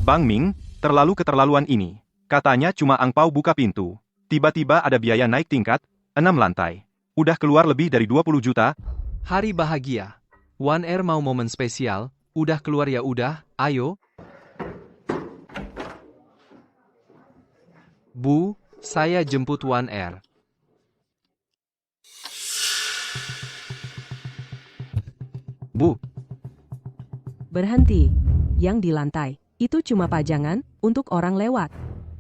Bang Ming, terlalu keterlaluan ini. Katanya cuma angpau buka pintu. Tiba-tiba ada biaya naik tingkat, 6 lantai. Udah keluar lebih dari 20 juta. Hari bahagia. One Air mau momen spesial, udah keluar ya udah, ayo. Bu, saya jemput One Air. Bu, Berhenti. Yang di lantai, itu cuma pajangan untuk orang lewat.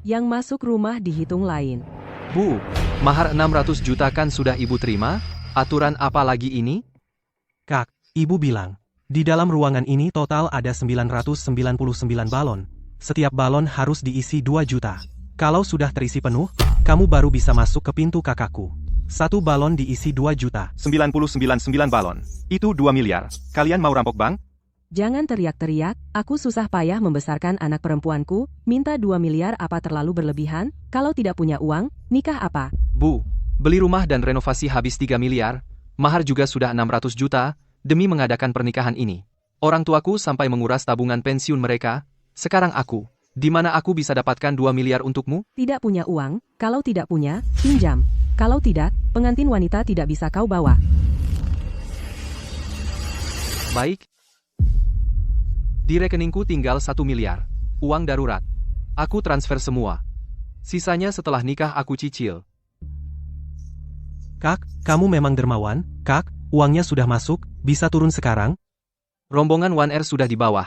Yang masuk rumah dihitung lain. Bu, mahar 600 juta kan sudah ibu terima? Aturan apa lagi ini? Kak, ibu bilang, di dalam ruangan ini total ada 999 balon. Setiap balon harus diisi 2 juta. Kalau sudah terisi penuh, kamu baru bisa masuk ke pintu kakakku. Satu balon diisi 2 juta. 999 balon. Itu 2 miliar. Kalian mau rampok bang? Jangan teriak-teriak, aku susah payah membesarkan anak perempuanku, minta 2 miliar apa terlalu berlebihan, kalau tidak punya uang, nikah apa? Bu, beli rumah dan renovasi habis 3 miliar, mahar juga sudah 600 juta, demi mengadakan pernikahan ini. Orang tuaku sampai menguras tabungan pensiun mereka, sekarang aku, di mana aku bisa dapatkan 2 miliar untukmu? Tidak punya uang, kalau tidak punya, pinjam. Kalau tidak, pengantin wanita tidak bisa kau bawa. Baik. Di rekeningku tinggal 1 miliar. Uang darurat. Aku transfer semua. Sisanya setelah nikah aku cicil. Kak, kamu memang dermawan. Kak, uangnya sudah masuk, bisa turun sekarang? Rombongan One Air sudah di bawah.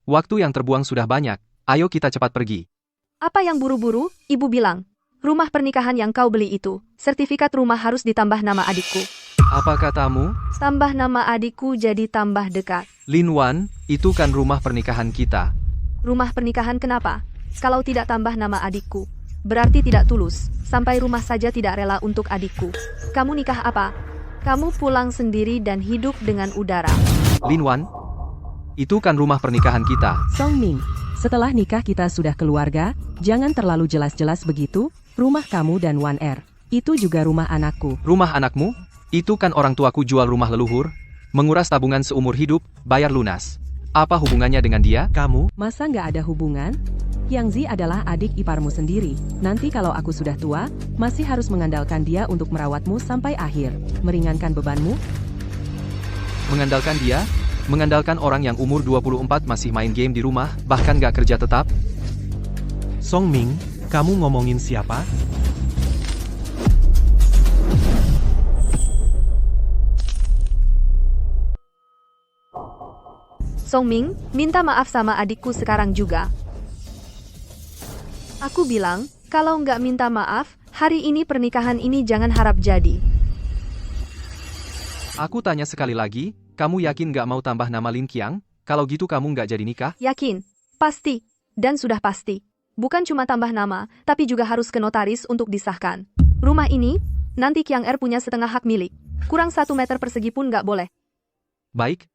Waktu yang terbuang sudah banyak, ayo kita cepat pergi. Apa yang buru-buru? Ibu bilang. Rumah pernikahan yang kau beli itu, sertifikat rumah harus ditambah nama adikku. Apa katamu? Tambah nama adikku jadi tambah dekat. Lin Wan, itu kan rumah pernikahan kita. Rumah pernikahan kenapa? Kalau tidak tambah nama adikku, berarti tidak tulus. Sampai rumah saja tidak rela untuk adikku. Kamu nikah apa? Kamu pulang sendiri dan hidup dengan udara. Lin Wan, itu kan rumah pernikahan kita. Song Ming, setelah nikah kita sudah keluarga, jangan terlalu jelas-jelas begitu, rumah kamu dan One Air. Itu juga rumah anakku. Rumah anakmu? Itu kan orang tuaku jual rumah leluhur, menguras tabungan seumur hidup, bayar lunas. Apa hubungannya dengan dia? Kamu, Masa nggak ada hubungan? Yang Zi adalah adik iparmu sendiri. Nanti kalau aku sudah tua, masih harus mengandalkan dia untuk merawatmu sampai akhir. Meringankan bebanmu? Mengandalkan dia? Mengandalkan orang yang umur 24 masih main game di rumah, bahkan gak kerja tetap? Song Ming, kamu ngomongin siapa? Song Ming, minta maaf sama adikku sekarang juga. Aku bilang, kalau nggak minta maaf, hari ini pernikahan ini jangan harap jadi. Aku tanya sekali lagi, kamu yakin gak mau tambah nama Lin Qiang? Kalau gitu kamu gak jadi nikah? Yakin? Pasti. Dan sudah pasti. Bukan cuma tambah nama, tapi juga harus ke notaris untuk disahkan. Rumah ini, nanti Qiang Er punya setengah hak milik. Kurang 1 meter persegi pun nggak boleh. Baik,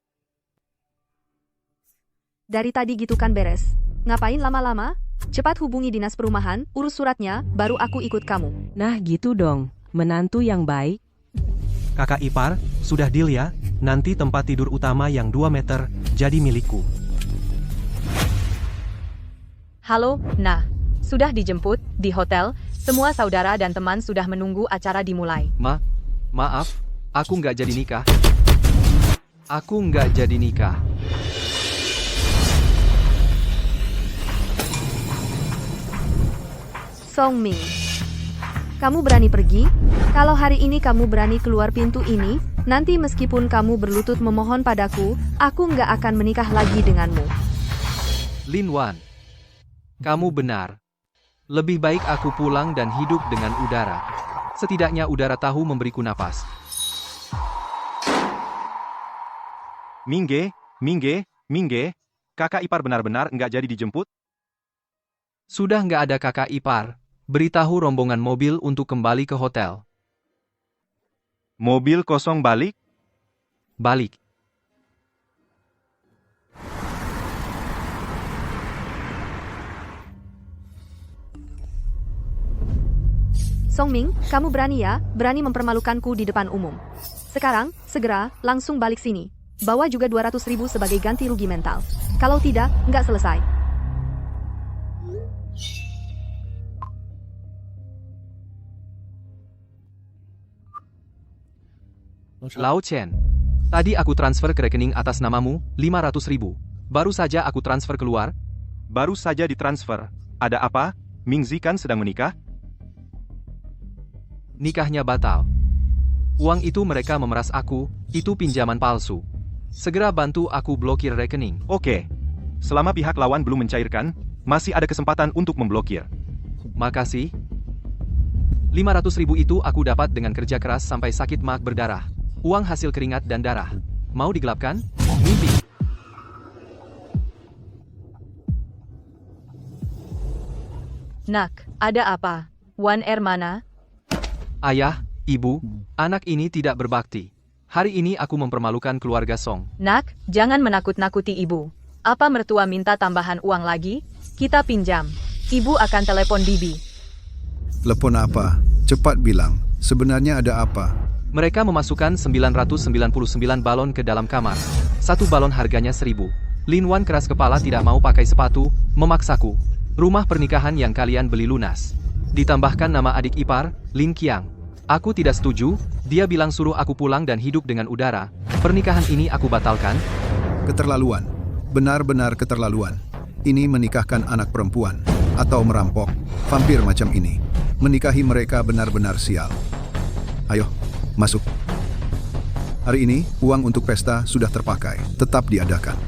Dari tadi gitu kan beres. Ngapain lama-lama? Cepat hubungi dinas perumahan, urus suratnya, baru aku ikut kamu. Nah gitu dong, menantu yang baik. Kakak ipar, sudah deal ya? Nanti tempat tidur utama yang 2 meter, jadi milikku. Halo, nah, sudah dijemput, di hotel, semua saudara dan teman sudah menunggu acara dimulai. maaf, aku gak jadi nikah. Aku gak jadi nikah. Song Ming. Kamu berani pergi? Kalau hari ini kamu berani keluar pintu ini, nanti meskipun kamu berlutut memohon padaku, aku nggak akan menikah lagi denganmu. Lin Wan, kamu benar. Lebih baik aku pulang dan hidup dengan udara. Setidaknya udara tahu memberiku napas. Mingge, kakak ipar benar-benar nggak jadi dijemput? Sudah nggak ada kakak ipar. Beritahu rombongan mobil untuk kembali ke hotel. Mobil kosong balik? Balik. Song Ming, kamu berani ya, berani mempermalukanku di depan umum. Sekarang, segera, langsung balik sini. Bawa juga 200.000 sebagai ganti rugi mental. Kalau tidak, nggak selesai. Lao Chen. Tadi aku transfer ke rekening atas namamu, 500.000. Baru saja aku transfer keluar. Baru saja ditransfer. Ada apa? Mingzi kan sedang menikah? Nikahnya batal. Uang itu mereka memeras aku, itu pinjaman palsu. Segera bantu aku blokir rekening. Oke. Selama pihak lawan belum mencairkan, masih ada kesempatan untuk memblokir. Makasih. 500.000 itu aku dapat dengan kerja keras sampai sakit mak berdarah. Uang hasil keringat dan darah. Mau digelapkan? Mimpi. Nak, ada apa? Wan Er mana? Ayah, ibu, anak ini tidak berbakti. Hari ini aku mempermalukan keluarga Song. Nak, jangan menakut-nakuti ibu. Apa mertua minta tambahan uang lagi? Kita pinjam. Ibu akan telepon bibi. Telepon apa? Cepat bilang. Sebenarnya ada apa? Mereka memasukkan 999 balon ke dalam kamar. Satu balon harganya 1.000. Lin Wan keras kepala tidak mau pakai sepatu, memaksaku. Rumah pernikahan yang kalian beli lunas. Ditambahkan nama adik ipar, Lin Qiang. Aku tidak setuju, dia bilang suruh aku pulang dan hidup dengan udara. Pernikahan ini aku batalkan. Keterlaluan. Benar-benar keterlaluan. Ini menikahkan anak perempuan. Atau merampok. Vampir macam ini. Menikahi mereka benar-benar sial. Ayo, masuk. Hari ini, uang untuk pesta sudah terpakai. Tetap diadakan.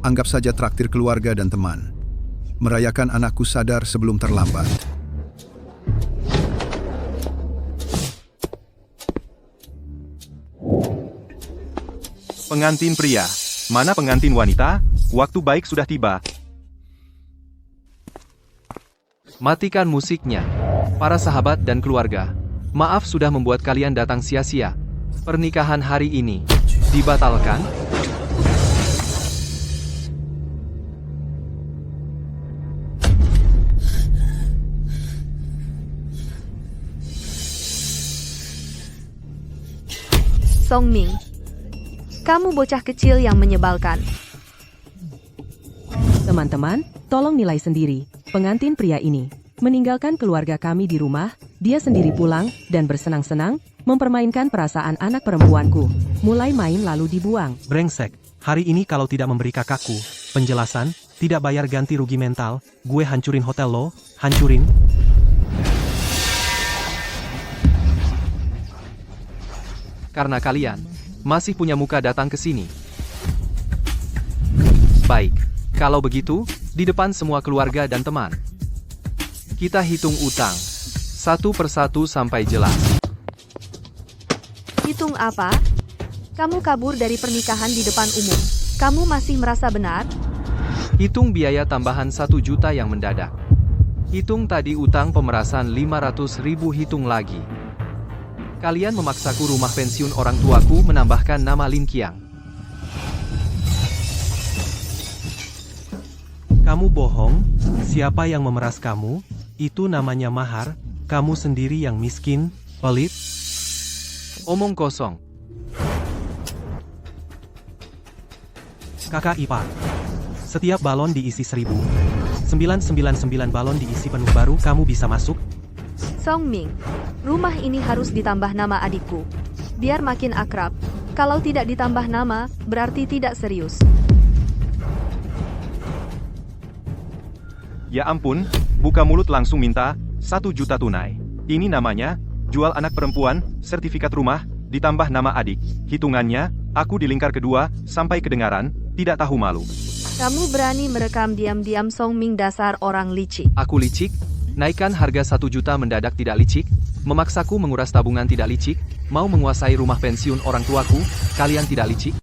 Anggap saja traktir keluarga dan teman. Merayakan anakku sadar sebelum terlambat. Pengantin pria. Mana pengantin wanita? Waktu baik sudah tiba. Matikan musiknya. Para sahabat dan keluarga. Maaf sudah membuat kalian datang sia-sia. Pernikahan hari ini dibatalkan. Song Ming. Kamu bocah kecil yang menyebalkan. Teman-teman, tolong nilai sendiri. Pengantin pria ini meninggalkan keluarga kami di rumah, dia sendiri pulang dan bersenang-senang mempermainkan perasaan anak perempuanku. Mulai main lalu dibuang. Brengsek, hari ini kalau tidak memberi kakakku penjelasan, tidak bayar ganti rugi mental, gue hancurin hotel lo, hancurin. Karena kalian masih punya muka datang ke sini. Baik, kalau begitu, di depan semua keluarga dan teman. Kita hitung utang. Satu persatu sampai jelas. Hitung apa? Kamu kabur dari pernikahan di depan umum. Kamu masih merasa benar? Hitung biaya tambahan 1 juta yang mendadak. Hitung tadi utang pemerasan 500.000, hitung lagi. Kalian memaksaku rumah pensiun orang tuaku menambahkan nama Lin Qiang. Kamu bohong, siapa yang memeras kamu? Itu namanya mahar, kamu sendiri yang miskin, pelit. Omong kosong. Kakak ipar. Setiap balon diisi 1.000. 999 balon diisi penuh baru kamu bisa masuk. Song Ming, rumah ini harus ditambah nama adikku. Biar makin akrab. Kalau tidak ditambah nama, berarti tidak serius. Ya ampun, buka mulut langsung minta 1 juta tunai. Ini namanya jual anak perempuan, sertifikat rumah, ditambah nama adik. Hitungannya, aku di lingkar kedua, sampai kedengaran, tidak tahu malu. Kamu berani merekam diam-diam Song Ming, dasar orang licik. Aku licik? Naikkan harga 1 juta mendadak tidak licik? Memaksaku menguras tabungan tidak licik? Mau menguasai rumah pensiun orang tuaku? Kalian tidak licik?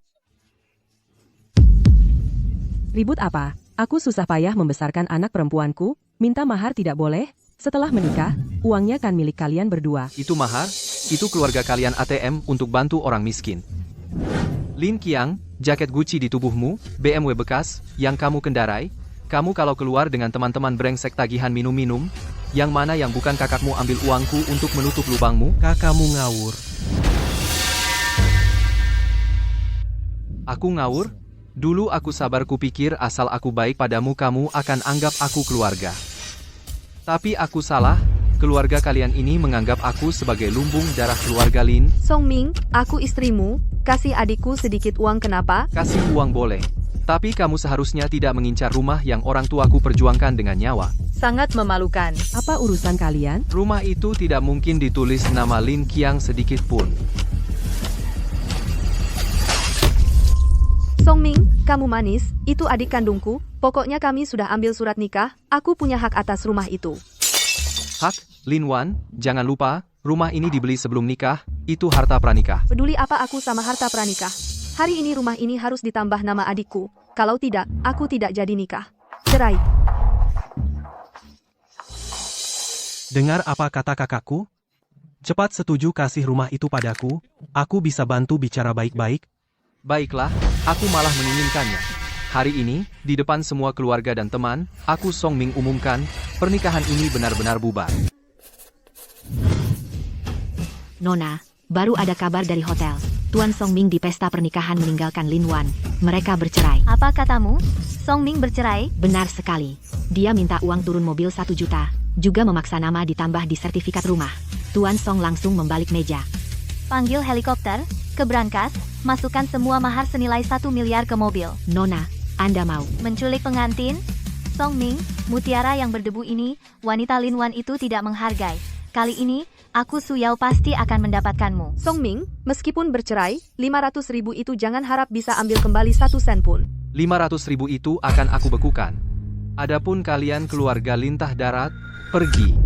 Ribut apa? Aku susah payah membesarkan anak perempuanku, minta mahar tidak boleh? Setelah menikah, uangnya kan milik kalian berdua. Itu mahar? Itu keluarga kalian ATM untuk bantu orang miskin. Lin Qiang, jaket Gucci di tubuhmu, BMW bekas, yang kamu kendarai. Kamu kalau keluar dengan teman-teman brengsek tagihan minum-minum, yang mana yang bukan kakakmu ambil uangku untuk menutup lubangmu? Kakakmu ngawur. Aku ngawur? Dulu aku sabar kupikir asal aku baik padamu kamu akan anggap aku keluarga. Tapi aku salah, keluarga kalian ini menganggap aku sebagai lumbung darah keluarga Lin. Song Ming, aku istrimu, kasih adikku sedikit uang kenapa? Kasih uang boleh. Tapi kamu seharusnya tidak mengincar rumah yang orang tuaku perjuangkan dengan nyawa. Sangat memalukan. Apa urusan kalian? Rumah itu tidak mungkin ditulis nama Lin Qiang sedikit pun. Song Ming, kamu manis, itu adik kandungku, pokoknya kami sudah ambil surat nikah, aku punya hak atas rumah itu. Hak, Lin Wan, jangan lupa, rumah ini dibeli sebelum nikah, itu harta pranikah. Peduli apa aku sama harta pranikah? Hari ini rumah ini harus ditambah nama adikku, kalau tidak, aku tidak jadi nikah. Cerai. Dengar apa kata kakakku? Cepat setuju kasih rumah itu padaku, aku bisa bantu bicara baik-baik. Baiklah, aku malah menginginkannya. Hari ini, di depan semua keluarga dan teman, aku Song Ming umumkan, pernikahan ini benar-benar bubar. Nona, baru ada kabar dari hotel. Tuan Song Ming di pesta pernikahan meninggalkan Lin Wan. Mereka bercerai. Apa katamu? Song Ming bercerai? Benar sekali. Dia minta uang turun mobil 1 juta. Juga memaksa nama ditambah di sertifikat rumah. Tuan Song langsung membalik meja. Panggil helikopter, ke brankas, masukkan semua mahar senilai 1 miliar ke mobil. Nona, Anda mau? Menculik pengantin? Song Ming, mutiara yang berdebu ini, wanita Lin Wan itu tidak menghargai. Kali ini, aku Su Yao pasti akan mendapatkanmu. Song Ming, meskipun bercerai, 500.000 itu jangan harap bisa ambil kembali 1 sen pun. 500.000 itu akan aku bekukan. Adapun kalian keluarga lintah darat, pergi.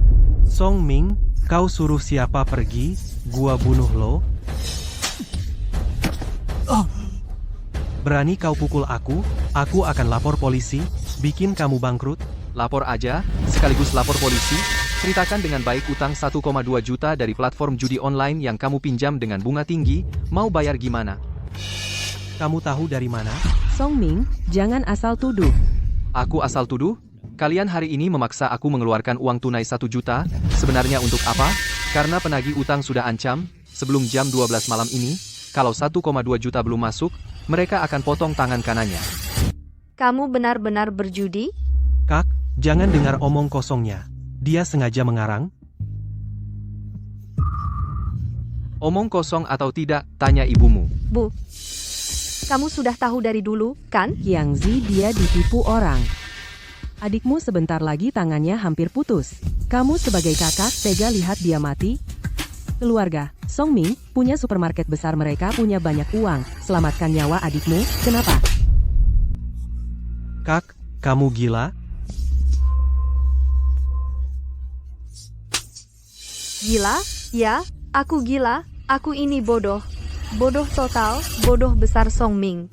Song Ming, kau suruh siapa pergi, gua bunuh lo. Berani kau pukul aku akan lapor polisi, bikin kamu bangkrut. Lapor aja, sekaligus lapor polisi, ceritakan dengan baik utang 1,2 juta dari platform judi online yang kamu pinjam dengan bunga tinggi, mau bayar gimana? Kamu tahu dari mana? Song Ming, jangan asal tuduh. Aku asal tuduh? Kalian hari ini memaksa aku mengeluarkan uang tunai 1 juta, sebenarnya untuk apa? Karena penagih utang sudah ancam, sebelum jam 12 malam ini, kalau 1,2 juta belum masuk, mereka akan potong tangan kanannya. Kamu benar-benar berjudi? Kak, jangan dengar omong kosongnya. Dia sengaja mengarang. Omong kosong atau tidak, tanya ibumu. Bu, kamu sudah tahu dari dulu, kan? Qiang Zi dia ditipu orang. Adikmu sebentar lagi tangannya hampir putus. Kamu sebagai kakak tega lihat dia mati? Keluarga, Song Ming, punya supermarket besar, mereka punya banyak uang. Selamatkan nyawa adikmu, kenapa? Kak, kamu gila? Gila? Ya, aku gila, aku ini bodoh. Bodoh total, bodoh besar Song Ming.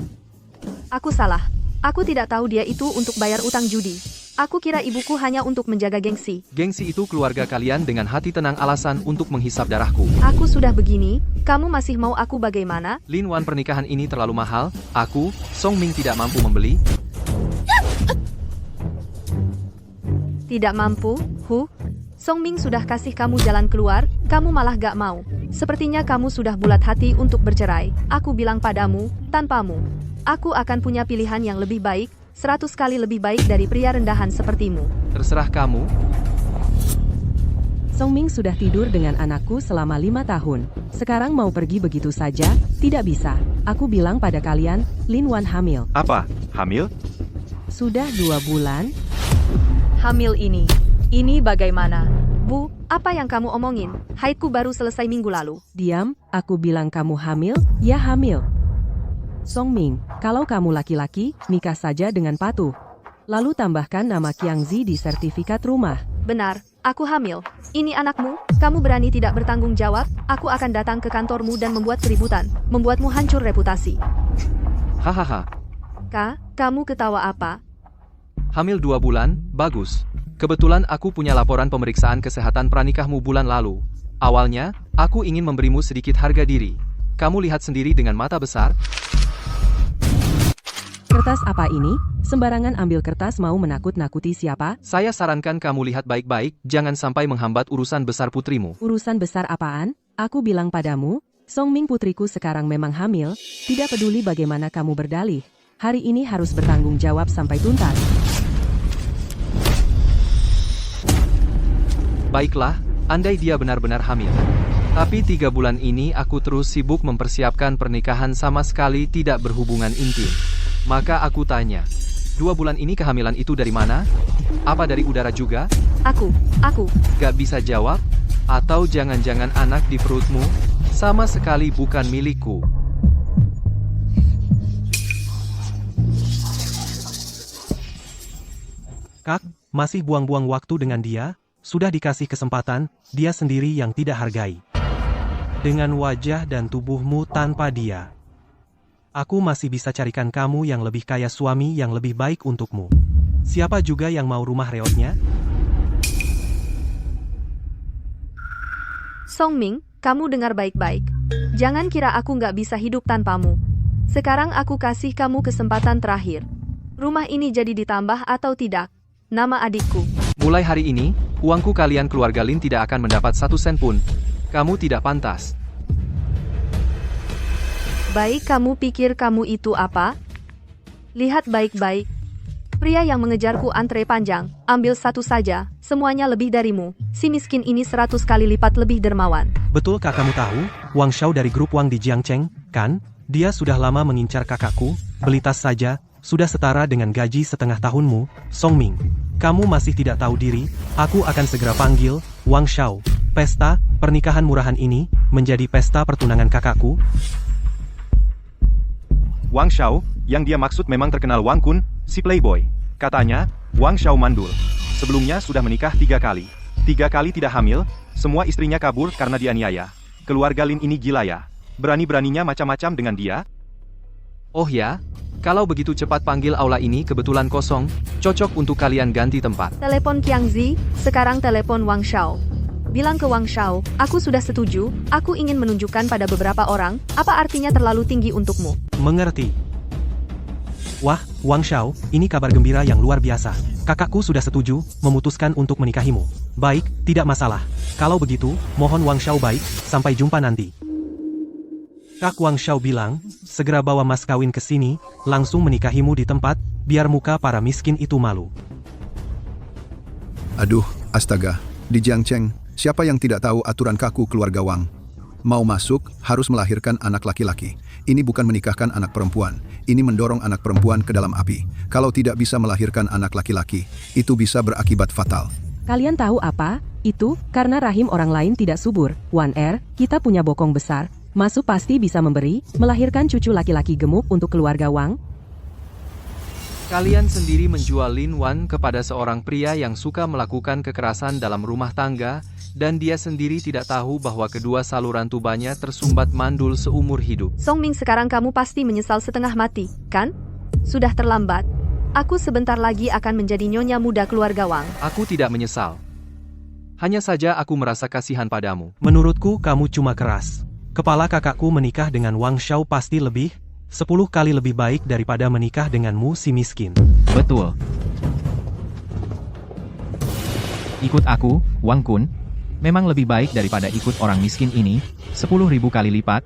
Aku salah. Aku tidak tahu dia itu untuk bayar utang judi. Aku kira ibuku hanya untuk menjaga gengsi. Gengsi itu keluarga kalian dengan hati tenang alasan untuk menghisap darahku. Aku sudah begini, kamu masih mau aku bagaimana? Lin Wan, pernikahan ini terlalu mahal, aku, Song Ming tidak mampu membeli. Tidak mampu, Song Ming sudah kasih kamu jalan keluar, kamu malah gak mau. Sepertinya kamu sudah bulat hati untuk bercerai. Aku bilang padamu, tanpamu, aku akan punya pilihan yang lebih baik, 100 kali lebih baik dari pria rendahan sepertimu. Terserah kamu. Song Ming sudah tidur dengan anakku selama 5 tahun. Sekarang mau pergi begitu saja? Tidak bisa. Aku bilang pada kalian, Lin Wan hamil. Apa? Hamil? Sudah 2 bulan? Hamil ini bagaimana? Bu, apa yang kamu omongin? Haidku baru selesai minggu lalu. Diam, aku bilang kamu hamil, ya hamil. Song Ming, kalau kamu laki-laki, nikah saja dengan patuh. Lalu tambahkan nama Qiang Zi di sertifikat rumah. Benar, aku hamil. Ini anakmu, kamu berani tidak bertanggung jawab, aku akan datang ke kantormu dan membuat keributan, membuatmu hancur reputasi. Hahaha. Kak, kamu ketawa apa? Hamil 2 bulan, bagus. Kebetulan aku punya laporan pemeriksaan kesehatan pranikahmu bulan lalu. Awalnya, aku ingin memberimu sedikit harga diri. Kamu lihat sendiri dengan mata besar. Kertas apa ini? Sembarangan ambil kertas mau menakut-nakuti siapa? Saya sarankan kamu lihat baik-baik, jangan sampai menghambat urusan besar putrimu. Urusan besar apaan? Aku bilang padamu, Song Ming putriku sekarang memang hamil, tidak peduli bagaimana kamu berdalih. Hari ini harus bertanggung jawab sampai tuntas. Baiklah, andai dia benar-benar hamil. Tapi 3 bulan ini aku terus sibuk mempersiapkan pernikahan sama sekali tidak berhubungan intim. Maka aku tanya, 2 bulan ini kehamilan itu dari mana? Apa dari udara juga? Aku. Gak bisa jawab? Atau jangan-jangan anak di perutmu sama sekali bukan milikku? Kak, masih buang-buang waktu dengan dia? Sudah dikasih kesempatan, dia sendiri yang tidak hargai. Dengan wajah dan tubuhmu tanpa dia. Aku masih bisa carikan kamu yang lebih kaya suami yang lebih baik untukmu. Siapa juga yang mau rumah reotnya? Song Ming, kamu dengar baik-baik. Jangan kira aku nggak bisa hidup tanpamu. Sekarang aku kasih kamu kesempatan terakhir. Rumah ini jadi ditambah atau tidak? Nama adikku. Mulai hari ini, uangku kalian keluarga Lin tidak akan mendapat 1 sen pun. Kamu tidak pantas. Baik, kamu pikir kamu itu apa? Lihat baik-baik. Pria yang mengejarku antre panjang, ambil satu saja, semuanya lebih darimu. Si miskin ini 100 kali lipat lebih dermawan. Betul kak, kamu tahu, Wang Shao dari grup Wang di Jiangcheng, kan? Dia sudah lama mengincar kakakku, beli tas saja, sudah setara dengan gaji setengah tahunmu, Song Ming. Kamu masih tidak tahu diri, aku akan segera panggil Wang Shao. Pesta pernikahan murahan ini menjadi pesta pertunangan kakakku. Wang Shao, yang dia maksud memang terkenal Wang Kun, si playboy. Katanya, Wang Shao mandul. Sebelumnya sudah menikah 3 kali. 3 kali tidak hamil, semua istrinya kabur karena dianiaya. Keluarga Lin ini gila ya. Berani-beraninya macam-macam dengan dia. Oh ya? Kalau begitu cepat panggil aula ini, kebetulan kosong, cocok untuk kalian ganti tempat. Telepon Qiang Zi, sekarang telepon Wang Shao. Bilang ke Wang Shao, aku sudah setuju, aku ingin menunjukkan pada beberapa orang, apa artinya terlalu tinggi untukmu. Mengerti. Wah, Wang Shao, ini kabar gembira yang luar biasa. Kakakku sudah setuju, memutuskan untuk menikahimu. Baik, tidak masalah. Kalau begitu, mohon Wang Shao baik, sampai jumpa nanti. Kak Wang Shao bilang, segera bawa mas kawin ke sini, langsung menikahimu di tempat, biar muka para miskin itu malu. Aduh, astaga. Di Jiangcheng, siapa yang tidak tahu aturan kaku keluarga Wang? Mau masuk, harus melahirkan anak laki-laki. Ini bukan menikahkan anak perempuan. Ini mendorong anak perempuan ke dalam api. Kalau tidak bisa melahirkan anak laki-laki, itu bisa berakibat fatal. Kalian tahu apa? Itu karena rahim orang lain tidak subur. Wan kita punya bokong besar. Masuk pasti bisa melahirkan cucu laki-laki gemuk untuk keluarga Wang. Kalian sendiri menjual Lin Wan kepada seorang pria yang suka melakukan kekerasan dalam rumah tangga, dan dia sendiri tidak tahu bahwa kedua saluran tubannya tersumbat mandul seumur hidup. Song Ming, sekarang kamu pasti menyesal setengah mati, kan? Sudah terlambat. Aku sebentar lagi akan menjadi nyonya muda keluarga Wang. Aku tidak menyesal. Hanya saja aku merasa kasihan padamu. Menurutku kamu cuma keras. Kepala kakakku menikah dengan Wang Shao pasti 10 kali lebih baik daripada menikah denganmu si miskin. Betul. Ikut aku, Wang Kun. Memang lebih baik daripada ikut orang miskin ini, 10.000 kali lipat.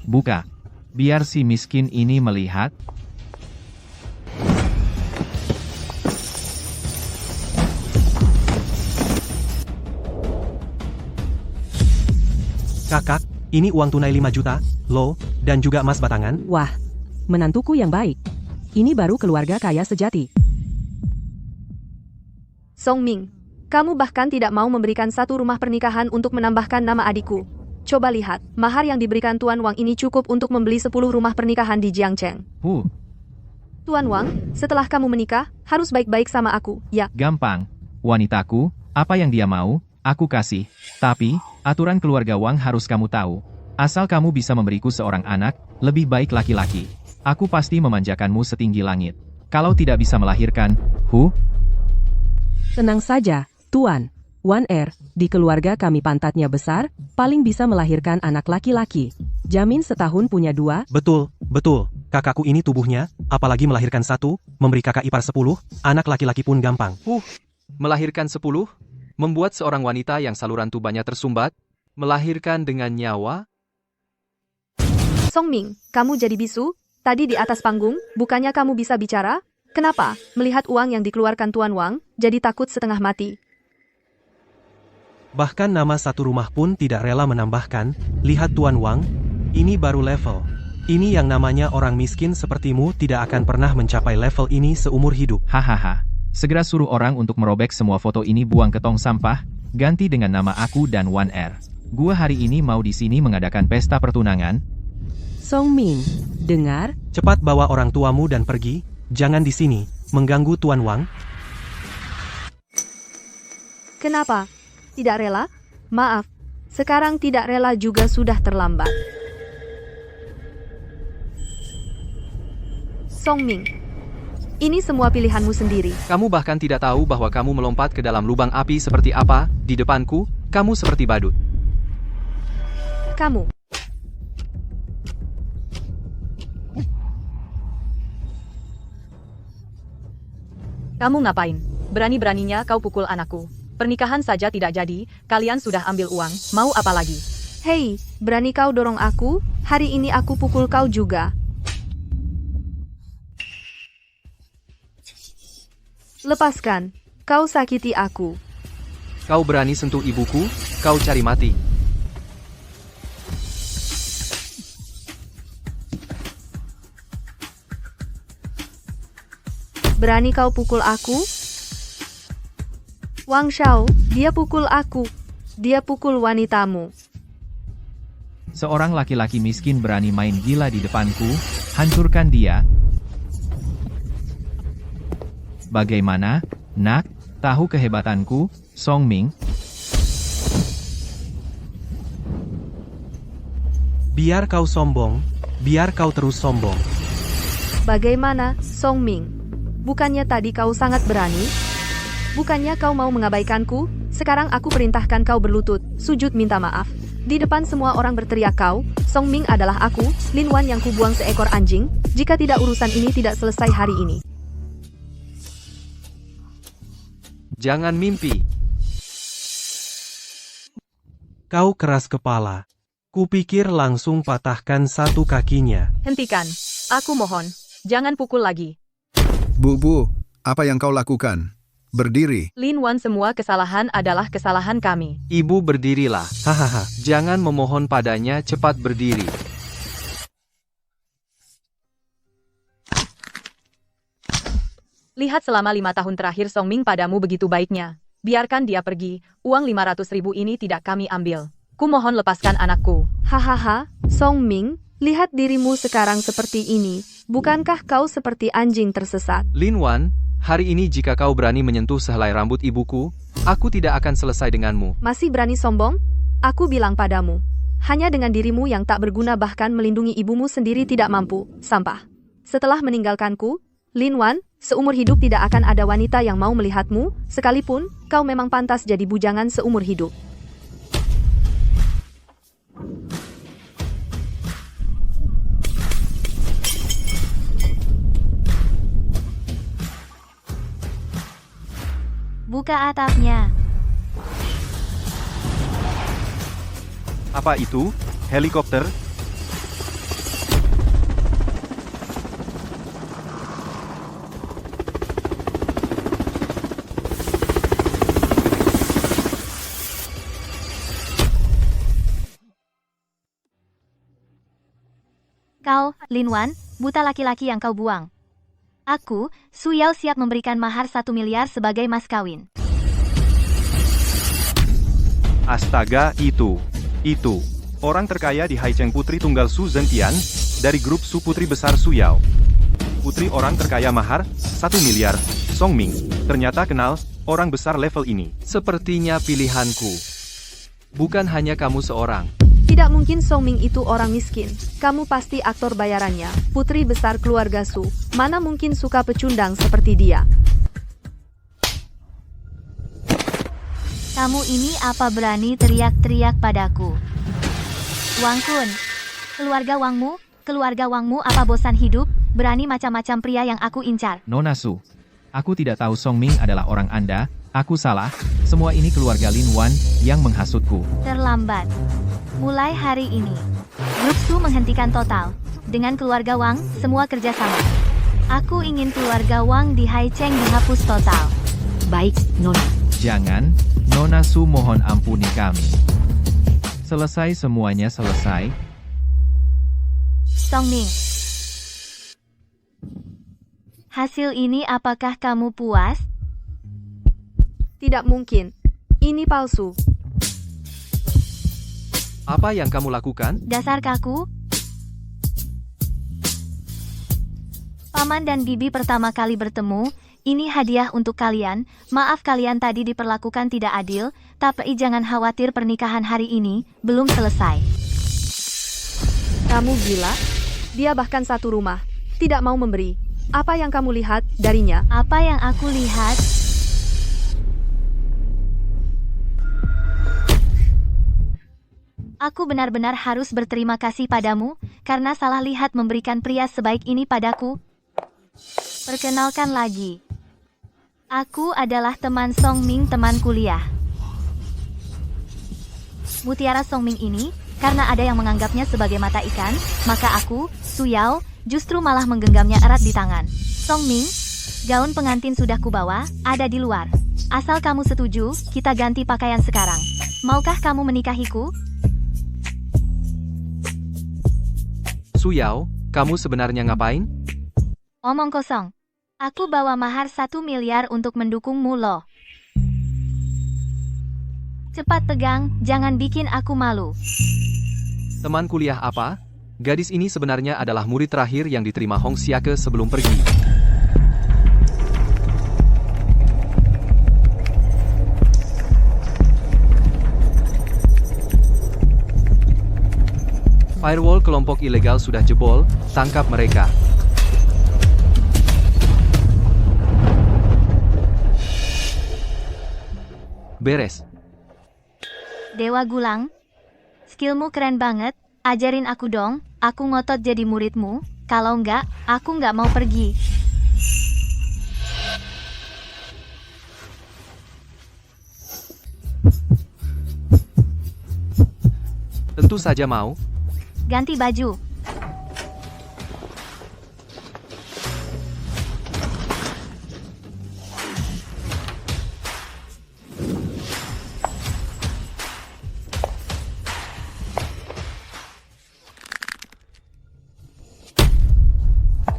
Buka. Biar si miskin ini melihat. Kakak, ini uang tunai 5 juta, loh, dan juga emas batangan. Wah, menantuku yang baik. Ini baru keluarga kaya sejati. Song Ming, kamu bahkan tidak mau memberikan satu rumah pernikahan untuk menambahkan nama adikku. Coba lihat, mahar yang diberikan Tuan Wang ini cukup untuk membeli 10 rumah pernikahan di Jiangcheng. Tuan Wang, setelah kamu menikah, harus baik-baik sama aku, ya? Gampang. Wanitaku, apa yang dia mau, aku kasih. Tapi, aturan keluarga Wang harus kamu tahu. Asal kamu bisa memberiku seorang anak, lebih baik laki-laki. Aku pasti memanjakanmu setinggi langit. Kalau tidak bisa melahirkan, Tenang saja, Tuan. Wan di keluarga kami pantatnya besar, paling bisa melahirkan anak laki-laki. Jamin setahun punya 2. Betul, betul. Kakakku ini tubuhnya, apalagi melahirkan 1, memberi kakak ipar 10, anak laki-laki pun gampang. Melahirkan 10? Membuat seorang wanita yang saluran tubannya tersumbat, melahirkan dengan nyawa? Song Ming, kamu jadi bisu? Tadi di atas panggung, bukannya kamu bisa bicara? Kenapa, melihat uang yang dikeluarkan Tuan Wang, jadi takut setengah mati? Bahkan nama satu rumah pun tidak rela menambahkan, lihat Tuan Wang, ini baru level. Ini yang namanya orang miskin sepertimu tidak akan pernah mencapai level ini seumur hidup. Hahaha. Segera suruh orang untuk merobek semua foto ini buang ke tong sampah, ganti dengan nama aku dan Wan Er. Gua hari ini mau di sini mengadakan pesta pertunangan. Song Ming, dengar? Cepat bawa orang tuamu dan pergi, jangan di sini, mengganggu Tuan Wang. Kenapa? Tidak rela? Maaf, sekarang tidak rela juga sudah terlambat. Song Ming, ini semua pilihanmu sendiri. Kamu bahkan tidak tahu bahwa kamu melompat ke dalam lubang api seperti apa, di depanku, kamu seperti badut. Kamu. Kamu ngapain? Berani-beraninya kau pukul anakku. Pernikahan saja tidak jadi, kalian sudah ambil uang, mau apa lagi? Hei, berani kau dorong aku? Hari ini aku pukul kau juga. Lepaskan, kau sakiti aku. Kau berani sentuh ibuku, kau cari mati. Berani kau pukul aku? Wang Shao, dia pukul aku. Dia pukul wanitamu. Seorang laki-laki miskin berani main gila di depanku, hancurkan dia. Bagaimana, nak? Tahu kehebatanku, Song Ming? Biar kau sombong, biar kau terus sombong. Bagaimana, Song Ming? Bukannya tadi kau sangat berani? Bukannya kau mau mengabaikanku? Sekarang aku perintahkan kau berlutut, sujud minta maaf. Di depan semua orang berteriak kau, Song Ming adalah aku, Lin Wan yang kubuang seekor anjing, jika tidak urusan ini tidak selesai hari ini. Jangan mimpi. Kau keras kepala. Kupikir langsung patahkan satu kakinya. Hentikan, aku mohon, jangan pukul lagi. Bu, apa yang kau lakukan? Berdiri. Lin Wan, semua kesalahan adalah kesalahan kami. Ibu berdirilah. Hahaha. Jangan memohon padanya, cepat berdiri. Lihat selama 5 tahun terakhir Song Ming padamu begitu baiknya. Biarkan dia pergi, uang 500.000 ini tidak kami ambil. Kumohon lepaskan anakku. Hahaha, Song Ming, lihat dirimu sekarang seperti ini. Bukankah kau seperti anjing tersesat? Lin Wan, hari ini jika kau berani menyentuh sehelai rambut ibuku, aku tidak akan selesai denganmu. Masih berani sombong? Aku bilang padamu, hanya dengan dirimu yang tak berguna bahkan melindungi ibumu sendiri tidak mampu, sampah. Setelah meninggalkanku, Lin Wan, seumur hidup tidak akan ada wanita yang mau melihatmu, sekalipun kau memang pantas jadi bujangan seumur hidup. Buka atapnya. Apa itu? Helikopter? Kau, Lin Wan, buta laki-laki yang kau buang. Aku, Su Yao siap memberikan mahar 1 miliar sebagai mas kawin. Astaga, itu. Orang terkaya di Haicheng Putri Tunggal Su Zhentian, dari grup Su Putri Besar Su Yao. Putri orang terkaya mahar, 1 miliar, Song Ming. Ternyata kenal, orang besar level ini. Sepertinya pilihanku. Bukan hanya kamu seorang. Tidak mungkin Song Ming itu orang miskin. Kamu pasti aktor bayarannya, putri besar keluarga Su. Mana mungkin suka pecundang seperti dia. Kamu ini apa berani teriak-teriak padaku? Wang Kun, keluarga Wangmu apa bosan hidup? Berani macam-macam pria yang aku incar. Nona Su. Aku tidak tahu Song Ming adalah orang Anda, aku salah, semua ini keluarga Lin Wan yang menghasutku. Terlambat. Mulai hari ini, Ruksu menghentikan total. Dengan keluarga Wang, semua kerjasama. Aku ingin keluarga Wang di Haicheng dihapus total. Baik, Nona. Jangan, Nona Su mohon ampuni kami. Selesai semuanya selesai. Song Ming. Hasil ini apakah kamu puas? Tidak mungkin. Ini palsu. Apa yang kamu lakukan? Dasar kaku. Paman dan bibi pertama kali bertemu. Ini hadiah untuk kalian. Maaf kalian tadi diperlakukan tidak adil, tapi jangan khawatir pernikahan hari ini belum selesai. Kamu gila? Dia bahkan satu rumah. Tidak mau memberi. Apa yang kamu lihat darinya? Apa yang aku lihat? Aku benar-benar harus berterima kasih padamu, karena salah lihat memberikan pria sebaik ini padaku. Perkenalkan lagi. Aku adalah teman Song Ming, teman kuliah. Mutiara Song Ming ini, karena ada yang menganggapnya sebagai mata ikan, maka aku, Su Yao, justru malah menggenggamnya erat di tangan. Song Ming, gaun pengantin sudah kubawa, ada di luar. Asal kamu setuju, kita ganti pakaian sekarang. Maukah kamu menikahiku? Su Yao, kamu sebenarnya ngapain? Omong kosong. Aku bawa mahar 1 miliar untuk mendukungmu loh. Cepat pegang, jangan bikin aku malu. Teman kuliah apa? Gadis ini sebenarnya adalah murid terakhir yang diterima Hong Xiake sebelum pergi. Firewall kelompok ilegal sudah jebol, tangkap mereka. Beres. Dewa Gulang, skillmu keren banget, ajarin aku dong, aku ngotot jadi muridmu, kalau enggak, aku enggak mau pergi. Tentu saja mau. Ganti baju.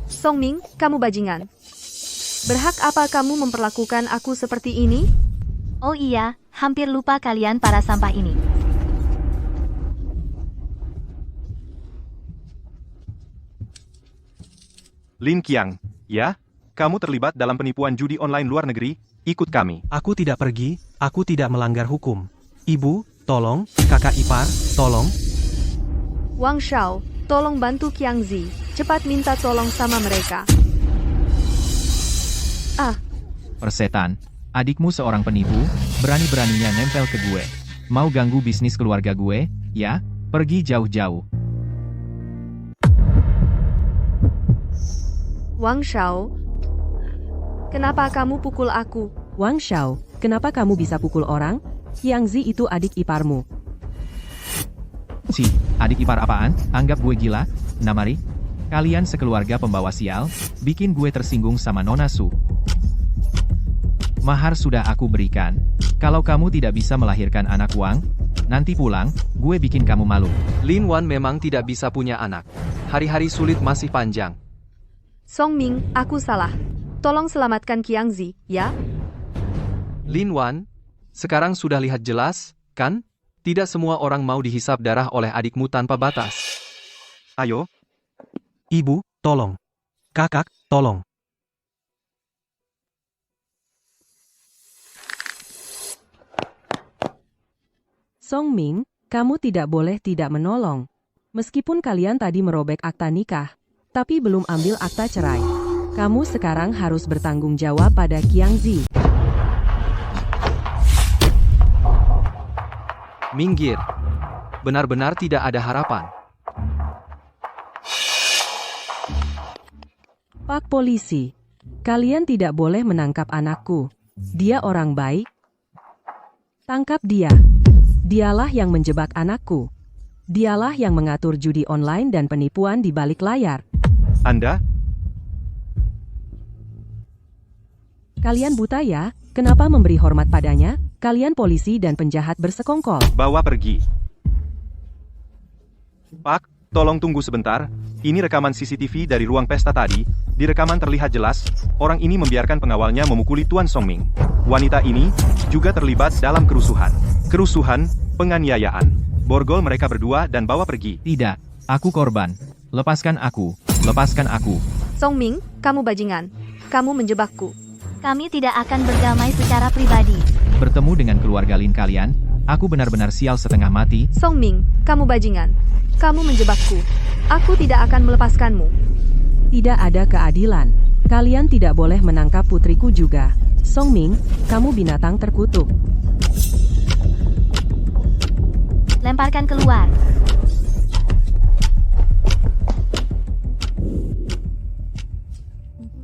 Song Ming, kamu bajingan. Berhak apa kamu memperlakukan aku seperti ini? Oh iya, hampir lupa kalian para sampah ini. Lin Qiang, ya? Kamu terlibat dalam penipuan judi online luar negeri? Ikut kami. Aku tidak pergi, aku tidak melanggar hukum. Ibu, tolong, kakak ipar, tolong. Wang Shao, tolong bantu Qiang Zi. Cepat minta tolong sama mereka. Persetan, adikmu seorang penipu, berani-beraninya nempel ke gue. Mau ganggu bisnis keluarga gue, ya? Pergi jauh-jauh. Wang Shao, kenapa kamu pukul aku? Wang Shao, kenapa kamu bisa pukul orang? Qiang Zi itu adik iparmu. Si, adik ipar apaan? Anggap gue gila? Nah mari. Kalian sekeluarga pembawa sial, bikin gue tersinggung sama Nona Su. Mahar sudah aku berikan. Kalau kamu tidak bisa melahirkan anak Wang, nanti pulang, gue bikin kamu malu. Lin Wan memang tidak bisa punya anak. Hari-hari sulit masih panjang. Song Ming, aku salah. Tolong selamatkan Qiang Zi, ya? Lin Wan, sekarang sudah lihat jelas, kan? Tidak semua orang mau dihisap darah oleh adikmu tanpa batas. Ayo, Ibu, tolong. Kakak, tolong. Song Ming, kamu tidak boleh tidak menolong. Meskipun kalian tadi merobek akta nikah, tapi belum ambil akta cerai. Kamu sekarang harus bertanggung jawab pada Qiang Zi. Minggir. Benar-benar tidak ada harapan. Pak polisi, kalian tidak boleh menangkap anakku. Dia orang baik. Tangkap dia. Dialah yang menjebak anakku. Dialah yang mengatur judi online dan penipuan di balik layar. Anda? Kalian buta ya? Kenapa memberi hormat padanya? Kalian polisi dan penjahat bersekongkol. Bawa pergi. Pak, tolong tunggu sebentar. Ini rekaman CCTV dari ruang pesta tadi. Di rekaman terlihat jelas, orang ini membiarkan pengawalnya memukuli Tuan Songming. Wanita ini juga terlibat dalam kerusuhan. Kerusuhan, penganiayaan. Borgol mereka berdua dan bawa pergi. Tidak, aku korban. Lepaskan aku, lepaskan aku. Songming, kamu bajingan. Kamu menjebakku. Kami tidak akan berdamai secara pribadi. Bertemu dengan keluarga Lin kalian, aku benar-benar sial setengah mati. Songming, kamu bajingan. Kamu menjebakku. Aku tidak akan melepaskanmu. Tidak ada keadilan. Kalian tidak boleh menangkap putriku juga. Songming, kamu binatang terkutuk. Lemparkan keluar.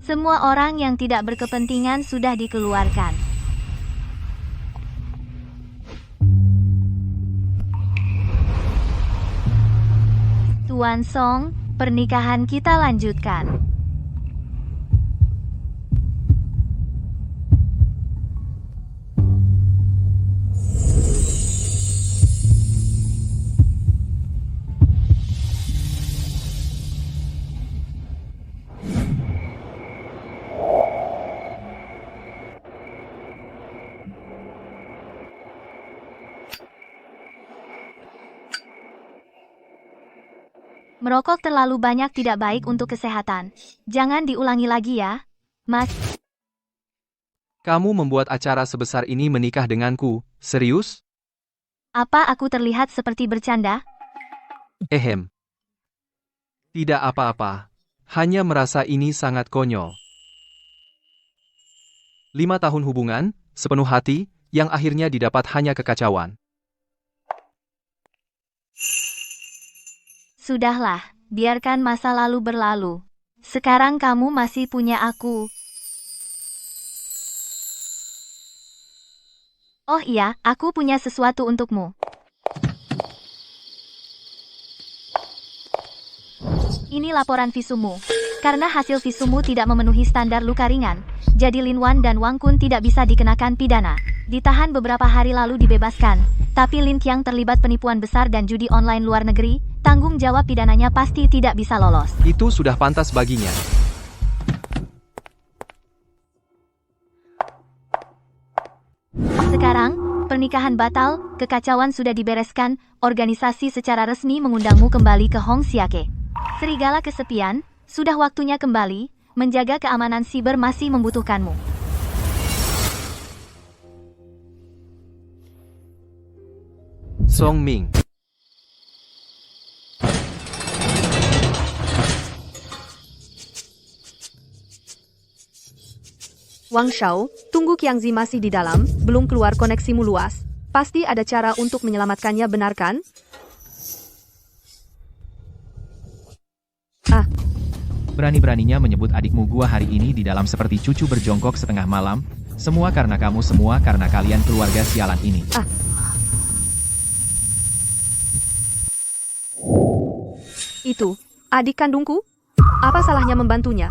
Semua orang yang tidak berkepentingan sudah dikeluarkan. Tuan Song, pernikahan kita lanjutkan. Merokok terlalu banyak tidak baik untuk kesehatan. Jangan diulangi lagi ya, Mas. Kamu membuat acara sebesar ini menikah denganku, serius? Apa aku terlihat seperti bercanda? Ehem. Tidak apa-apa. Hanya merasa ini sangat konyol. 5 tahun hubungan, sepenuh hati, yang akhirnya didapat hanya kekacauan. Sudahlah, biarkan masa lalu berlalu. Sekarang kamu masih punya aku. Oh iya, aku punya sesuatu untukmu. Ini laporan visummu. Karena hasil visummu tidak memenuhi standar luka ringan, jadi Lin Wan dan Wang Kun tidak bisa dikenakan pidana. Ditahan beberapa hari lalu dibebaskan, tapi Lin Qiang terlibat penipuan besar dan judi online luar negeri, tanggung jawab pidananya pasti tidak bisa lolos. Itu sudah pantas baginya. Sekarang, pernikahan batal, kekacauan sudah dibereskan, organisasi secara resmi mengundangmu kembali ke Hong Xiake. Serigala kesepian, sudah waktunya kembali, menjaga keamanan siber masih membutuhkanmu. Songming. Wang Shao, tunggu Qiangzi masih di dalam, belum keluar koneksimu luas. Pasti ada cara untuk menyelamatkannya, benar kan? Berani-beraninya menyebut adikmu gua hari ini di dalam seperti cucu berjongkok setengah malam. Semua karena kamu, semua karena kalian keluarga sialan ini. Itu, adik kandungku? Apa salahnya membantunya?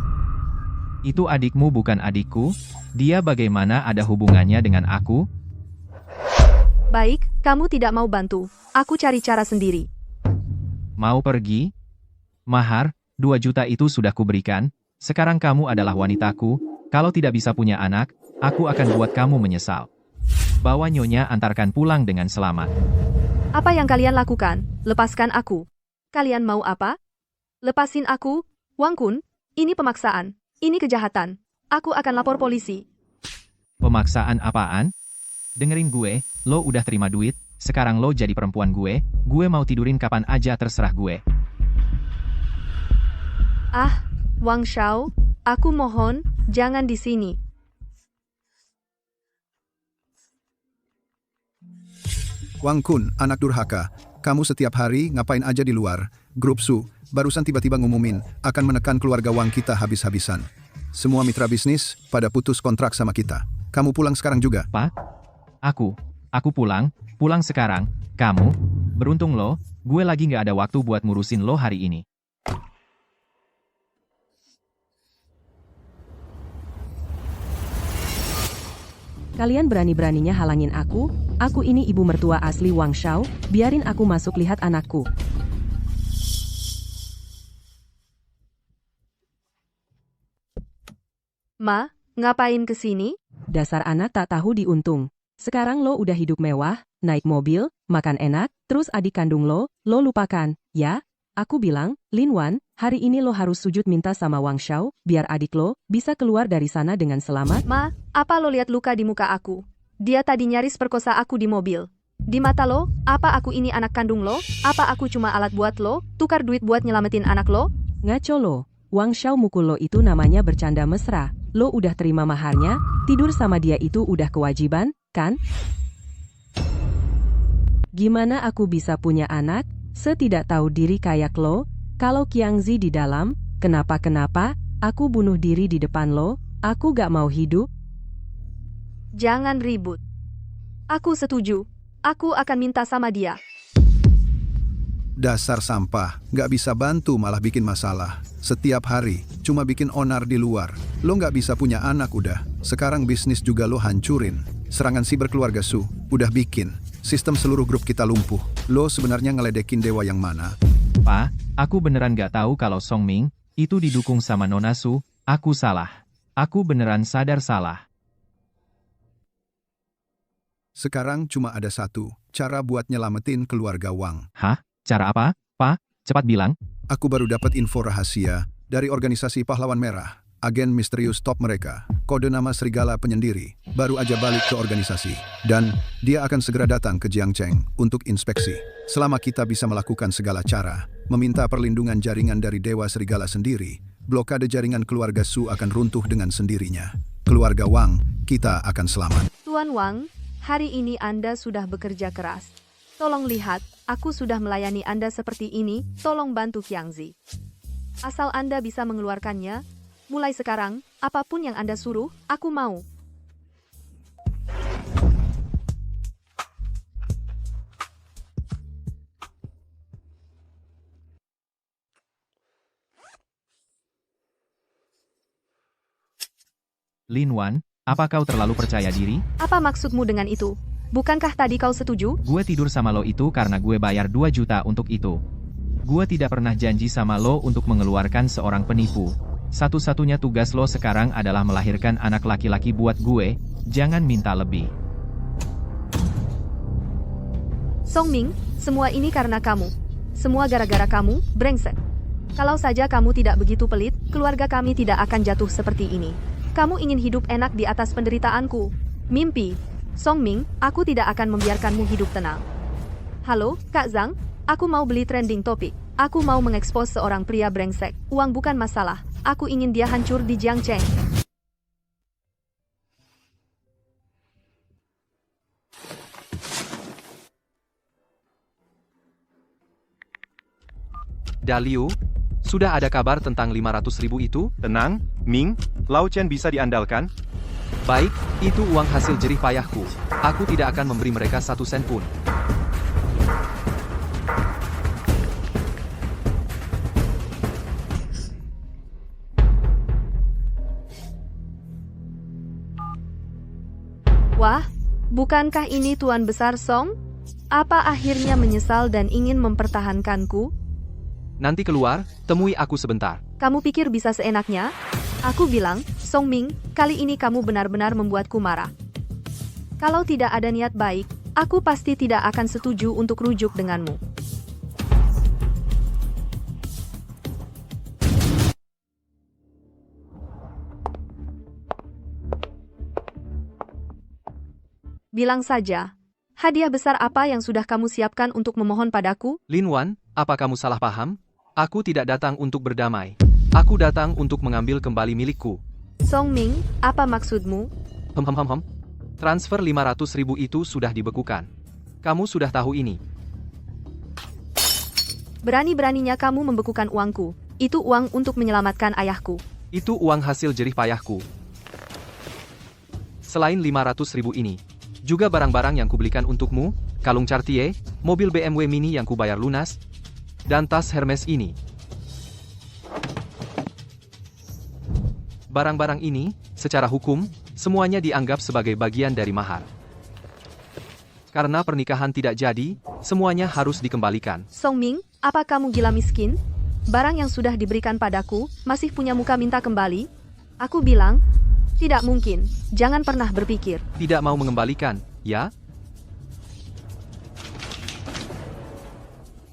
Itu adikmu bukan adikku? Dia bagaimana ada hubungannya dengan aku? Baik, kamu tidak mau bantu. Aku cari cara sendiri. Mau pergi? Mahar, 2 juta itu sudah kuberikan. Sekarang kamu adalah wanitaku. Kalau tidak bisa punya anak, aku akan buat kamu menyesal. Bawa nyonya antarkan pulang dengan selamat. Apa yang kalian lakukan? Lepaskan aku. Kalian mau apa? Lepasin aku, Wang Kun. Ini pemaksaan. Ini kejahatan. Aku akan lapor polisi. Pemaksaan apaan? Dengerin gue, lo udah terima duit, sekarang lo jadi perempuan gue mau tidurin kapan aja terserah gue. Wang Shao, aku mohon, jangan di sini. Wang Kun, anak durhaka. Kamu setiap hari ngapain aja di luar? Grup Su, barusan tiba-tiba ngumumin, akan menekan keluarga Wang kita habis-habisan. Semua mitra bisnis pada putus kontrak sama kita. Kamu pulang sekarang juga. Pak? Aku pulang sekarang. Kamu? Beruntung lo, gue lagi nggak ada waktu buat ngurusin lo hari ini. Kalian berani-beraninya halangin aku ini ibu mertua asli Wang Shao, biarin aku masuk lihat anakku. Ma, ngapain kesini? Dasar anak tak tahu diuntung. Sekarang lo udah hidup mewah, naik mobil, makan enak, terus adik kandung lo lupakan, ya? Aku bilang, Lin Wan, hari ini lo harus sujud minta sama Wang Shao, biar adik lo bisa keluar dari sana dengan selamat. Ma, apa lo lihat luka di muka aku? Dia tadi nyaris perkosa aku di mobil. Di mata lo, apa aku ini anak kandung lo? Apa aku cuma alat buat lo, tukar duit buat nyelamatin anak lo? Ngaco lo, Wang Shao mukul lo itu namanya bercanda mesra. Lo udah terima maharnya, tidur sama dia itu udah kewajiban, kan? Gimana aku bisa punya anak? Setidak tahu diri kayak lo, kalau Qiangzi di dalam, kenapa-kenapa, aku bunuh diri di depan lo, aku gak mau hidup. Jangan ribut. Aku setuju. Aku akan minta sama dia. Dasar sampah, nggak bisa bantu malah bikin masalah. Setiap hari, cuma bikin onar di luar. Lo nggak bisa punya anak udah. Sekarang bisnis juga lo hancurin. Serangan siber keluarga Su, udah bikin. Sistem seluruh grup kita lumpuh. Lo sebenarnya ngeledekin dewa yang mana? Pa, aku beneran nggak tahu kalau Song Ming itu didukung sama Nona Su. Aku salah. Aku beneran sadar salah. Sekarang cuma ada satu cara buat nyelamatin keluarga Wang. Hah? Cara apa? Pa, cepat bilang. Aku baru dapat info rahasia dari organisasi Pahlawan Merah. Agen misterius top mereka, kode nama Serigala Penyendiri, baru aja balik ke organisasi. Dan dia akan segera datang ke Jiangcheng untuk inspeksi. Selama kita bisa melakukan segala cara, meminta perlindungan jaringan dari Dewa Serigala sendiri, blokade jaringan keluarga Su akan runtuh dengan sendirinya. Keluarga Wang, kita akan selamat. Tuan Wang, hari ini Anda sudah bekerja keras. Tolong lihat, aku sudah melayani Anda seperti ini, tolong bantu Qiangzi. Asal Anda bisa mengeluarkannya, mulai sekarang, apapun yang Anda suruh, aku mau. Lin Wan, apa kau terlalu percaya diri? Apa maksudmu dengan itu? Bukankah tadi kau setuju? Gue tidur sama lo itu karena gue bayar 2 juta untuk itu. Gue tidak pernah janji sama lo untuk mengeluarkan seorang penipu. Satu-satunya tugas lo sekarang adalah melahirkan anak laki-laki buat gue, jangan minta lebih. Song Ming, semua ini karena kamu. Semua gara-gara kamu, brengsek. Kalau saja kamu tidak begitu pelit, keluarga kami tidak akan jatuh seperti ini. Kamu ingin hidup enak di atas penderitaanku. Mimpi. Song Ming, aku tidak akan membiarkanmu hidup tenang. Halo, Kak Zhang, aku mau beli trending topik. Aku mau mengekspos seorang pria brengsek. Uang bukan masalah. Aku ingin dia hancur di Jiangcheng. Daliu, sudah ada kabar tentang 500.000 itu? Tenang, Ming, Lao Chen bisa diandalkan. Baik, itu uang hasil jerih payahku. Aku tidak akan memberi mereka 1 sen pun. Wah, bukankah ini Tuan Besar Song? Apa akhirnya menyesal dan ingin mempertahankanku? Nanti keluar, temui aku sebentar. Kamu pikir bisa seenaknya? Aku bilang, Song Ming, kali ini kamu benar-benar membuatku marah. Kalau tidak ada niat baik, aku pasti tidak akan setuju untuk rujuk denganmu. Bilang saja, hadiah besar apa yang sudah kamu siapkan untuk memohon padaku? Lin Wan, apa kamu salah paham? Aku tidak datang untuk berdamai. Aku datang untuk mengambil kembali milikku. Song Ming, apa maksudmu? Transfer 500.000 itu sudah dibekukan. Kamu sudah tahu ini. Berani-beraninya kamu membekukan uangku. Itu uang untuk menyelamatkan ayahku. Itu uang hasil jerih payahku. Selain 500.000 ini, juga barang-barang yang kubelikan untukmu, kalung Cartier, mobil BMW Mini yang kubayar lunas, dan tas Hermes ini. Barang-barang ini, secara hukum, semuanya dianggap sebagai bagian dari mahar. Karena pernikahan tidak jadi, semuanya harus dikembalikan. Song Ming, apa kamu gila miskin? Barang yang sudah diberikan padaku, masih punya muka minta kembali? Aku bilang, tidak mungkin, jangan pernah berpikir. Tidak mau mengembalikan, ya?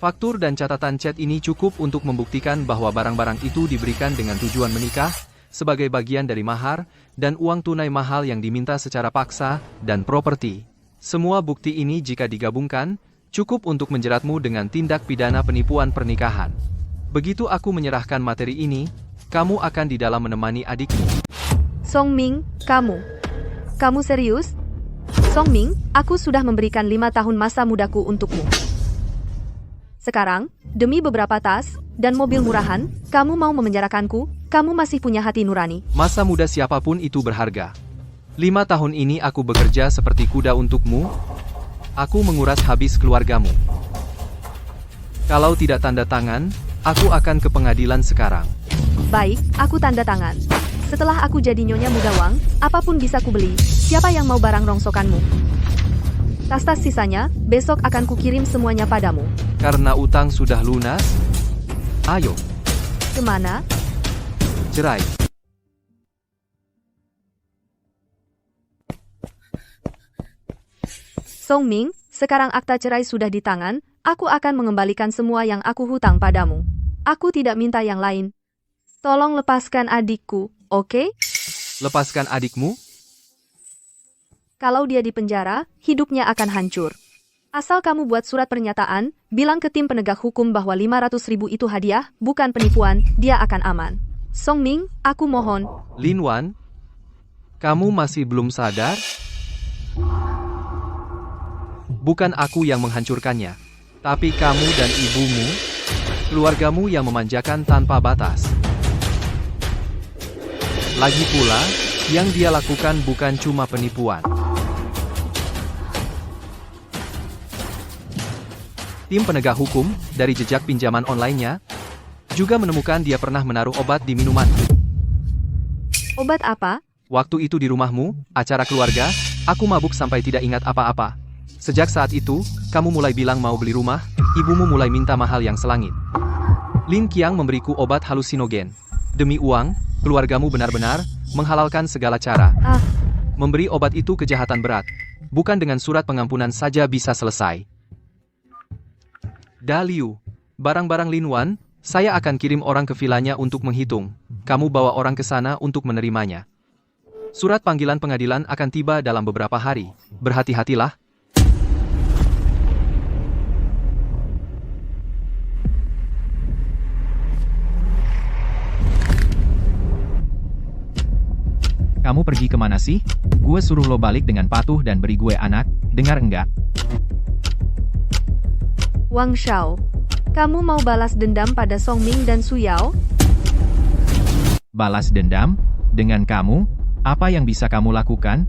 Faktur dan catatan chat ini cukup untuk membuktikan bahwa barang-barang itu diberikan dengan tujuan menikah, sebagai bagian dari mahar, dan uang tunai mahal yang diminta secara paksa, dan properti. Semua bukti ini jika digabungkan, cukup untuk menjeratmu dengan tindak pidana penipuan pernikahan. Begitu aku menyerahkan materi ini, kamu akan di dalam menemani adikmu. Song Ming, kamu serius? Song Ming, aku sudah memberikan 5 tahun masa mudaku untukmu. Sekarang, demi beberapa tas dan mobil murahan, kamu mau memenjarakanku? Kamu masih punya hati nurani. Masa muda siapapun itu berharga. 5 tahun ini aku bekerja seperti kuda untukmu. Aku menguras habis keluargamu. Kalau tidak tanda tangan, aku akan ke pengadilan sekarang. Baik, aku tanda tangan. Setelah aku jadi nyonya muda Wang, apapun bisa kubeli. Siapa yang mau barang rongsokanmu? Tas-tas sisanya, besok akan kukirim semuanya padamu. Karena utang sudah lunas, ayo. Kemana? Cerai. Song Ming, sekarang akta cerai sudah di tangan, aku akan mengembalikan semua yang aku hutang padamu. Aku tidak minta yang lain. Tolong lepaskan adikku, oke? Lepaskan adikmu? Kalau dia di penjara, hidupnya akan hancur. Asal kamu buat surat pernyataan, bilang ke tim penegak hukum bahwa 500.000 itu hadiah, bukan penipuan, dia akan aman. Song Ming, aku mohon. Lin Wan, kamu masih belum sadar? Bukan aku yang menghancurkannya, tapi kamu dan ibumu, keluargamu yang memanjakan tanpa batas. Lagi pula, yang dia lakukan bukan cuma penipuan. Tim penegak hukum, dari jejak pinjaman online-nya, juga menemukan dia pernah menaruh obat di minuman. Obat apa? Waktu itu di rumahmu, acara keluarga, aku mabuk sampai tidak ingat apa-apa. Sejak saat itu, kamu mulai bilang mau beli rumah, ibumu mulai minta mahal yang selangit. Lin Qiang memberiku obat halusinogen. Demi uang, keluargamu benar-benar menghalalkan segala cara. Memberi obat itu kejahatan berat. Bukan dengan surat pengampunan saja bisa selesai. Da Liu, barang-barang Lin Wan, saya akan kirim orang ke vilanya untuk menghitung. Kamu bawa orang ke sana untuk menerimanya. Surat panggilan pengadilan akan tiba dalam beberapa hari. Berhati-hatilah. Kamu pergi kemana sih? Gue suruh lo balik dengan patuh dan beri gue anak, dengar enggak? Wang Shao, kamu mau balas dendam pada Song Ming dan Su Yao? Balas dendam? Dengan kamu? Apa yang bisa kamu lakukan?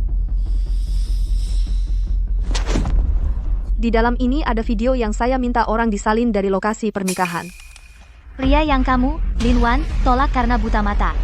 Di dalam ini ada video yang saya minta orang disalin dari lokasi pernikahan. Pria yang kamu, Lin Wan, tolak karena buta mata.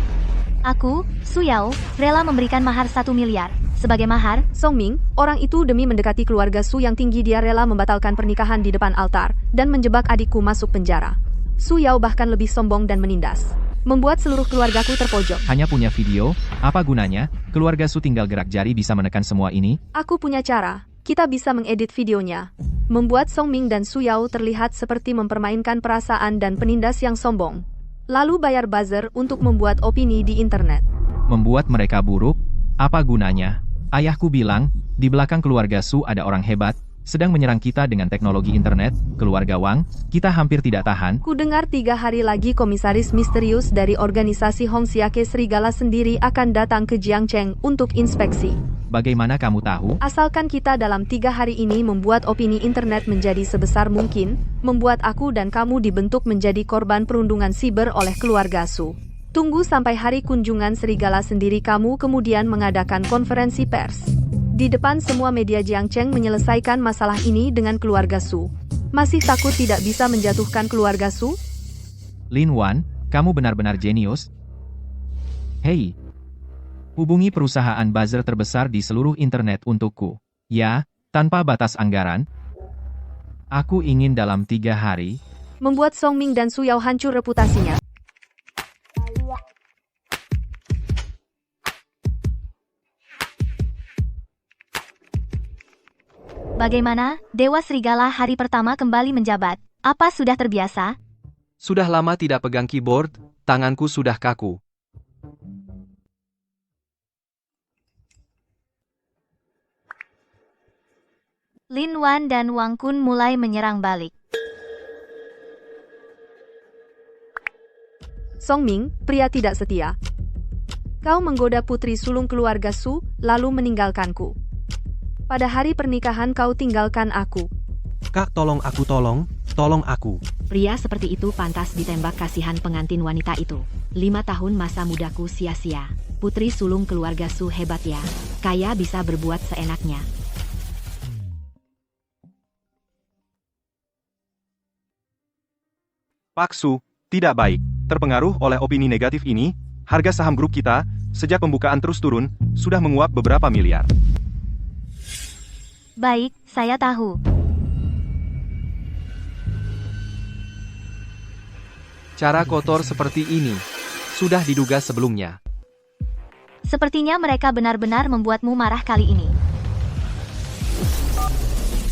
Aku, Su Yao, rela memberikan mahar 1 miliar. Sebagai mahar, Song Ming, orang itu demi mendekati keluarga Su yang tinggi dia rela membatalkan pernikahan di depan altar, dan menjebak adikku masuk penjara. Su Yao bahkan lebih sombong dan menindas. Membuat seluruh keluargaku terpojok. Hanya punya video, apa gunanya? Keluarga Su tinggal gerak jari bisa menekan semua ini? Aku punya cara, kita bisa mengedit videonya. Membuat Song Ming dan Su Yao terlihat seperti mempermainkan perasaan dan penindas yang sombong. Lalu bayar buzzer untuk membuat opini di internet. Membuat mereka buruk? Apa gunanya? Ayahku bilang, di belakang keluarga Su ada orang hebat, sedang menyerang kita dengan teknologi internet, keluarga Wang, kita hampir tidak tahan. Ku dengar 3 hari lagi komisaris misterius dari organisasi Hong Xiake Serigala sendiri akan datang ke Jiangcheng untuk inspeksi. Bagaimana kamu tahu? Asalkan kita dalam 3 hari ini membuat opini internet menjadi sebesar mungkin, membuat aku dan kamu dibentuk menjadi korban perundungan siber oleh keluarga Su. Tunggu sampai hari kunjungan serigala sendiri kamu kemudian mengadakan konferensi pers. Di depan semua media Jiang Cheng menyelesaikan masalah ini dengan keluarga Su. Masih takut tidak bisa menjatuhkan keluarga Su? Lin Wan, kamu benar-benar jenius. Hei. Hubungi perusahaan buzzer terbesar di seluruh internet untukku. Ya, tanpa batas anggaran. Aku ingin dalam 3 hari. Membuat Song Ming dan Su Yao hancur reputasinya. Bagaimana, Dewa Serigala hari pertama kembali menjabat? Apa sudah terbiasa? Sudah lama tidak pegang keyboard, tanganku sudah kaku. Lin Wan dan Wang Kun mulai menyerang balik. Song Ming, pria tidak setia. Kau menggoda putri sulung keluarga Su, lalu meninggalkanku. Pada hari pernikahan kau tinggalkan aku. Kak, tolong aku. Pria seperti itu pantas ditembak, kasihan pengantin wanita itu. 5 tahun masa mudaku sia-sia. Putri sulung keluarga Su hebat ya. Kaya bisa berbuat seenaknya. Pak Su, tidak baik. Terpengaruh oleh opini negatif ini, harga saham grup kita, sejak pembukaan terus turun, sudah menguap beberapa miliar. Baik, saya tahu. Cara kotor seperti ini sudah diduga sebelumnya. Sepertinya mereka benar-benar membuatmu marah kali ini.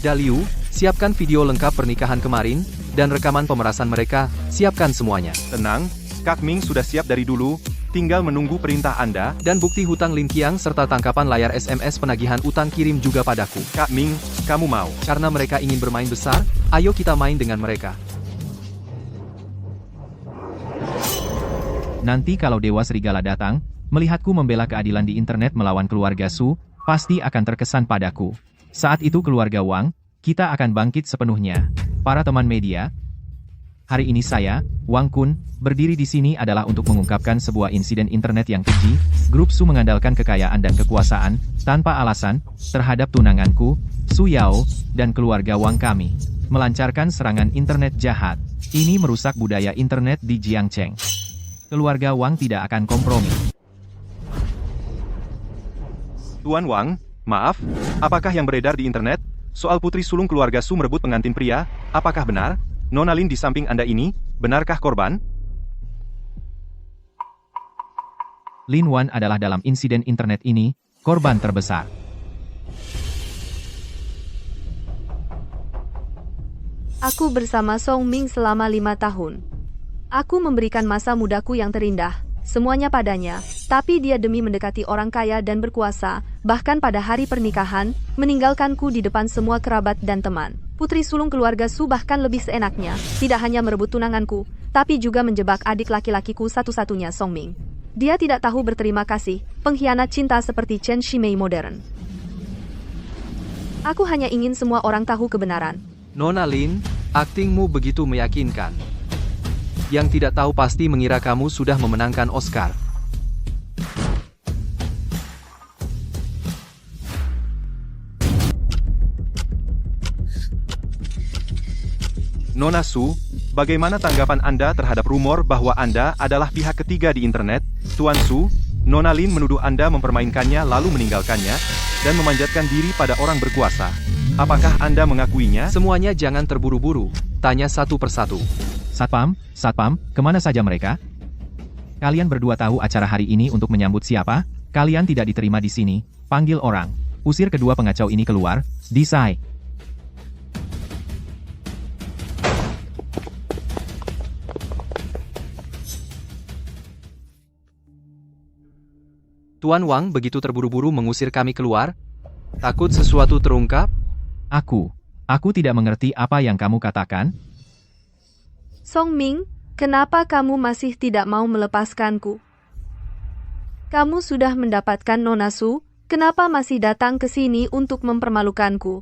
Daliu, siapkan video lengkap pernikahan kemarin, dan rekaman pemerasan mereka, siapkan semuanya. Tenang, Kak Ming sudah siap dari dulu, tinggal menunggu perintah Anda. Dan bukti hutang Lin Qiang serta tangkapan layar SMS penagihan utang kirim juga padaku. Kak Ming, kamu mau? Karena mereka ingin bermain besar, ayo kita main dengan mereka. Nanti kalau Dewa Serigala datang, melihatku membela keadilan di internet melawan keluarga Su, pasti akan terkesan padaku. Saat itu keluarga Wang, kita akan bangkit sepenuhnya. Para teman media, hari ini saya, Wang Kun, berdiri di sini adalah untuk mengungkapkan sebuah insiden internet yang keji. Grup Su mengandalkan kekayaan dan kekuasaan, tanpa alasan, terhadap tunanganku, Su Yao, dan keluarga Wang kami. Melancarkan serangan internet jahat. Ini merusak budaya internet di Jiangcheng. Keluarga Wang tidak akan kompromi. Tuan Wang, maaf, apakah yang beredar di internet? Soal putri sulung keluarga Su merebut pengantin pria, apakah benar? Nona Lin di samping Anda ini, benarkah korban? Lin Wan adalah dalam insiden internet ini, korban terbesar. Aku bersama Song Ming selama 5 tahun. Aku memberikan masa mudaku yang terindah, semuanya padanya, tapi dia demi mendekati orang kaya dan berkuasa, bahkan pada hari pernikahan, meninggalkanku di depan semua kerabat dan teman. Putri sulung keluarga Su bahkan lebih seenaknya, tidak hanya merebut tunanganku, tapi juga menjebak adik laki-lakiku satu-satunya, Song Ming. Dia tidak tahu berterima kasih, pengkhianat cinta seperti Chen Shimei modern. Aku hanya ingin semua orang tahu kebenaran. Nona Lin, aktingmu begitu meyakinkan. Yang tidak tahu pasti mengira kamu sudah memenangkan Oscar. Nona Su, bagaimana tanggapan Anda terhadap rumor bahwa Anda adalah pihak ketiga di internet? Tuan Su, Nona Lin menuduh Anda mempermainkannya lalu meninggalkannya, dan memanjatkan diri pada orang berkuasa. Apakah Anda mengakuinya? Semuanya jangan terburu-buru, tanya satu persatu. Satpam, kemana saja mereka? Kalian berdua tahu acara hari ini untuk menyambut siapa? Kalian tidak diterima di sini, panggil orang. Usir kedua pengacau ini keluar, Disai. Tuan Wang begitu terburu-buru mengusir kami keluar? Takut sesuatu terungkap? Aku tidak mengerti apa yang kamu katakan. Song Ming, kenapa kamu masih tidak mau melepaskanku? Kamu sudah mendapatkan Nona Su, kenapa masih datang ke sini untuk mempermalukanku?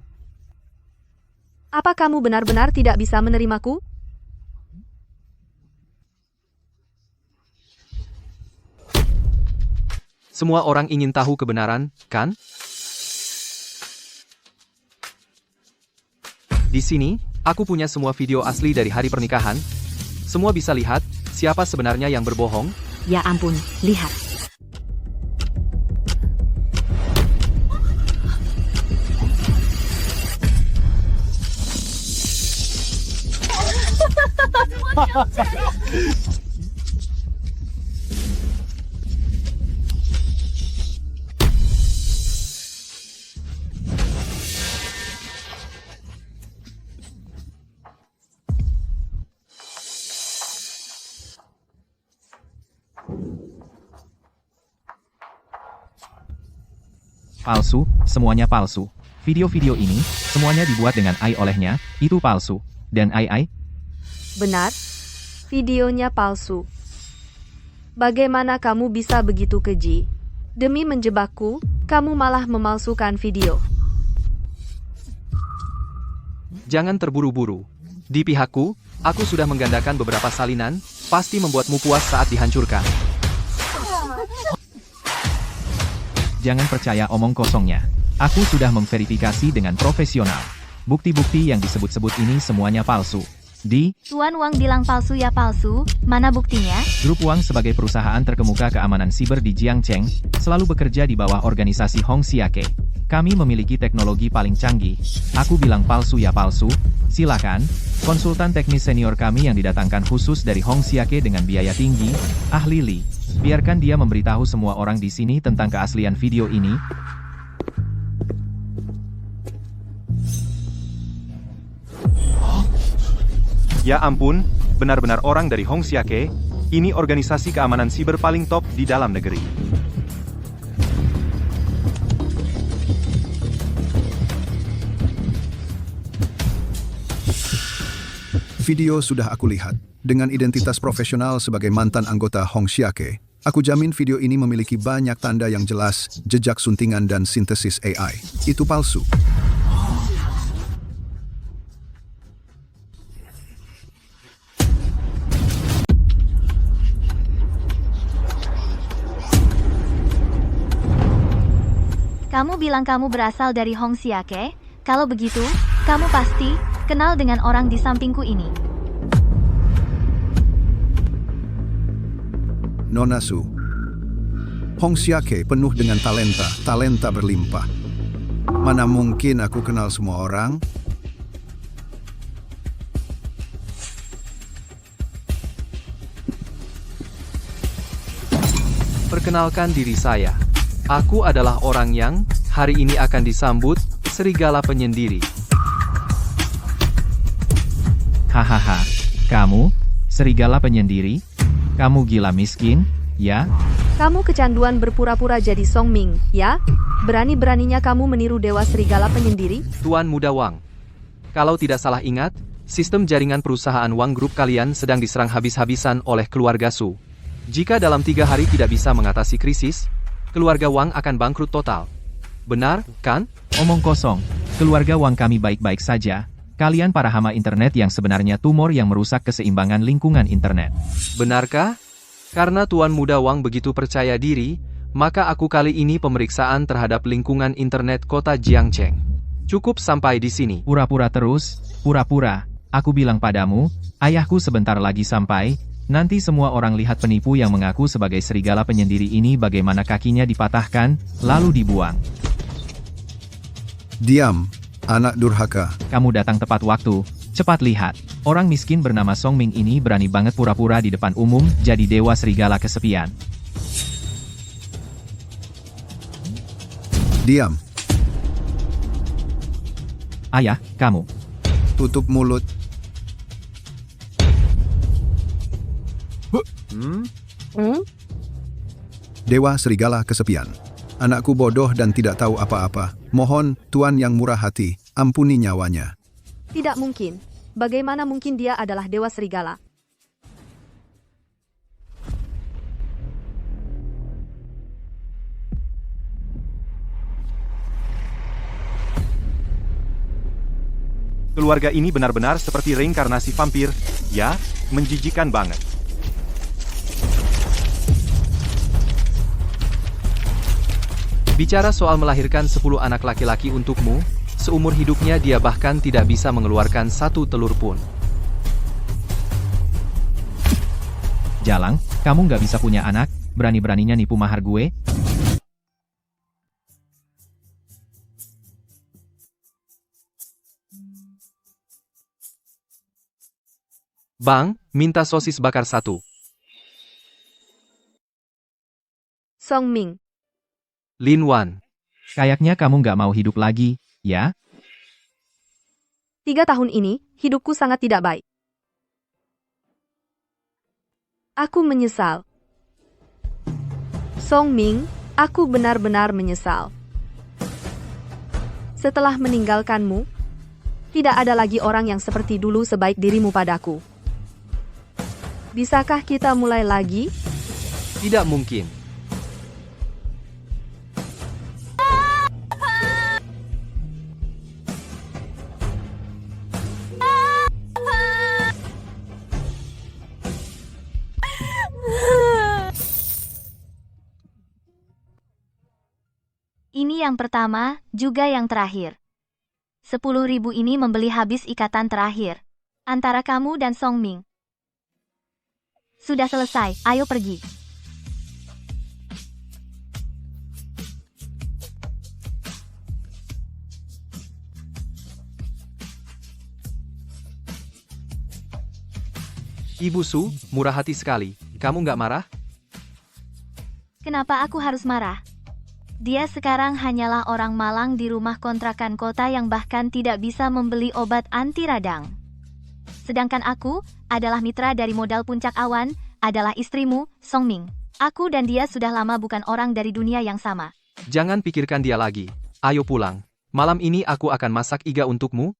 Apa kamu benar-benar tidak bisa menerimaku? Semua orang ingin tahu kebenaran, kan? sini, aku punya semua video asli dari hari pernikahan. Semua bisa lihat, siapa sebenarnya yang berbohong. Ya ampun, lihat. Palsu, semuanya palsu. Video-video ini, semuanya dibuat dengan AI olehnya, itu palsu. Dan AI, Benar, videonya palsu. Bagaimana kamu bisa begitu keji? Demi menjebakku, kamu malah memalsukan video. Jangan terburu-buru. Di pihakku, aku sudah menggandakan beberapa salinan, pasti membuatmu puas saat dihancurkan. jangan percaya omong kosongnya. Aku sudah memverifikasi dengan profesional. Bukti-bukti yang disebut-sebut ini semuanya palsu. Tuan Wang bilang palsu ya palsu, mana buktinya? Grup Wang sebagai perusahaan terkemuka keamanan siber di Jiangcheng, selalu bekerja di bawah organisasi Hong Xiake. Kami memiliki teknologi paling canggih. Aku bilang palsu ya palsu, silakan. Konsultan teknis senior kami yang didatangkan khusus dari Hong Xiake dengan biaya tinggi, ahli Li. Biarkan dia memberitahu semua orang di sini tentang keaslian video ini. Ya ampun, benar-benar orang dari Hong Xiake. Ini organisasi keamanan siber paling top di dalam negeri. Video sudah aku lihat. Dengan identitas profesional sebagai mantan anggota Hong Xiake, aku jamin video ini memiliki banyak tanda yang jelas, jejak suntingan dan sintesis AI. Itu palsu. Kamu bilang kamu berasal dari Hong Xiake? Kalau begitu, kamu pasti kenal dengan orang di sampingku ini. Nona Su. Hong Xiake penuh dengan talenta berlimpah. Mana mungkin aku kenal semua orang? Perkenalkan diri saya. Aku adalah orang yang hari ini akan disambut serigala penyendiri. Hahaha, kamu? Serigala penyendiri? Kamu gila miskin, ya? Kamu kecanduan berpura-pura jadi Song Ming, ya? Berani-beraninya kamu meniru dewa serigala penyendiri? Tuan Muda Wang. Kalau tidak salah ingat, sistem jaringan perusahaan Wang Group kalian sedang diserang habis-habisan oleh keluarga Su. Jika dalam 3 hari tidak bisa mengatasi krisis, keluarga Wang akan bangkrut total. Benar, kan? Omong kosong. Keluarga Wang kami baik-baik saja. Kalian para hama internet yang sebenarnya tumor yang merusak keseimbangan lingkungan internet. Benarkah? Karena Tuan Muda Wang begitu percaya diri, maka aku kali ini pemeriksaan terhadap lingkungan internet kota Jiangcheng. Cukup sampai di sini. Pura-pura terus, pura-pura. Aku bilang padamu, ayahku sebentar lagi sampai. Nanti semua orang lihat penipu yang mengaku sebagai serigala penyendiri ini bagaimana kakinya dipatahkan, lalu dibuang. Diam, anak durhaka. Kamu datang tepat waktu, cepat lihat. Orang miskin bernama Song Ming ini berani banget pura-pura di depan umum jadi dewa serigala kesepian. Diam, Ayah, kamu. tutup mulut. Dewa serigala kesepian. Anakku bodoh dan tidak tahu apa-apa. Mohon, Tuan yang murah hati, ampuni nyawanya. Tidak mungkin. Bagaimana mungkin dia adalah dewa serigala? Keluarga ini benar-benar seperti reinkarnasi vampir. Ya, menjijikan banget. Bicara soal melahirkan 10 anak laki-laki untukmu, Seumur hidupnya dia bahkan tidak bisa mengeluarkan satu telur pun. Jalang, kamu nggak bisa punya anak, berani-beraninya nipu mahar gue? Bang, minta sosis bakar satu. Song Ming, Lin Wan. Kayaknya kamu nggak mau hidup lagi, ya? 3 tahun ini, hidupku sangat tidak baik. Aku menyesal. Song Ming, aku benar-benar menyesal. Setelah meninggalkanmu, tidak ada lagi orang yang seperti dulu sebaik dirimu padaku. Bisakah kita mulai lagi? Tidak mungkin. Ini yang pertama, juga yang terakhir. 10.000 ini membeli habis ikatan terakhir. Antara kamu dan Song Ming. Sudah selesai, ayo pergi. Ibu Su, murah hati sekali. Kamu nggak marah? Kenapa aku harus marah? Dia sekarang hanyalah orang malang di rumah kontrakan kota yang bahkan tidak bisa membeli obat anti radang. Sedangkan aku adalah mitra dari modal puncak awan, adalah istrimu, Song Ming. Aku dan dia sudah lama bukan orang dari dunia yang sama. Jangan pikirkan dia lagi. Ayo pulang. Malam ini aku akan masak iga untukmu,